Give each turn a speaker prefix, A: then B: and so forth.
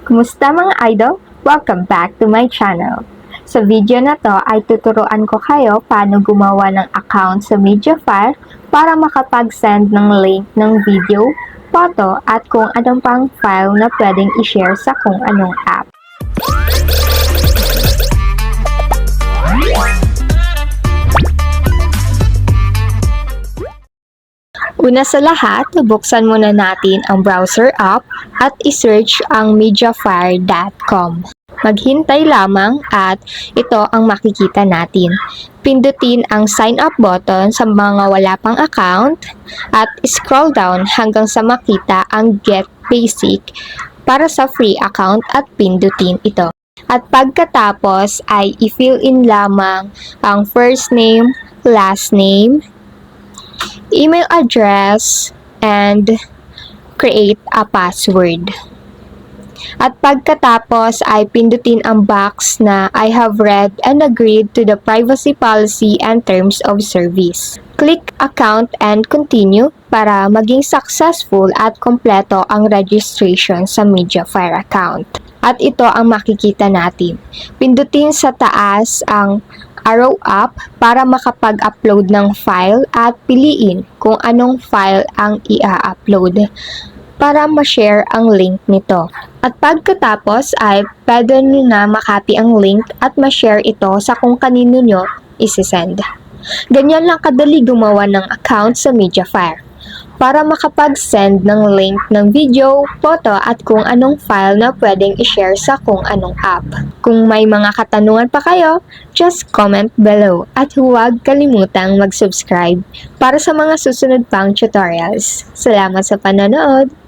A: Kumusta mga idol? Welcome back to my channel. Sa video na to ay tuturuan ko kayo paano gumawa ng account sa Mediafire para makapag-send ng link ng video, photo at kung anong pang file na pwedeng i-share sa kung anong app. Una sa lahat, buksan muna natin ang browser app at isearch ang mediafire.com. Maghintay lamang at ito ang makikita natin. Pindutin ang sign up button sa mga wala pang account at scroll down hanggang sa makita ang get basic para sa free account at pindutin ito. At pagkatapos ay i-fill in lamang ang first name, last name, email address, and create a password. At pagkatapos ay pindutin ang box na I have read and agreed to the privacy policy and terms of service. Click account and continue para maging successful at kompleto ang registration sa Mediafire account. At ito ang makikita natin. Pindutin sa taas ang arrow up para makapag-upload ng file at piliin kung anong file ang i-upload para ma-share ang link nito. At pagkatapos ay pwede nyo na makopy ang link at ma-share ito sa kung kanino nyo isi-send. Ganyan lang kadali gumawa ng account sa Mediafire para makapag-send ng link ng video, photo at kung anong file na pwedeng i-share sa kung anong app. Kung may mga katanungan pa kayo, just comment below at huwag kalimutang mag-subscribe para sa mga susunod pang tutorials. Salamat sa panonood!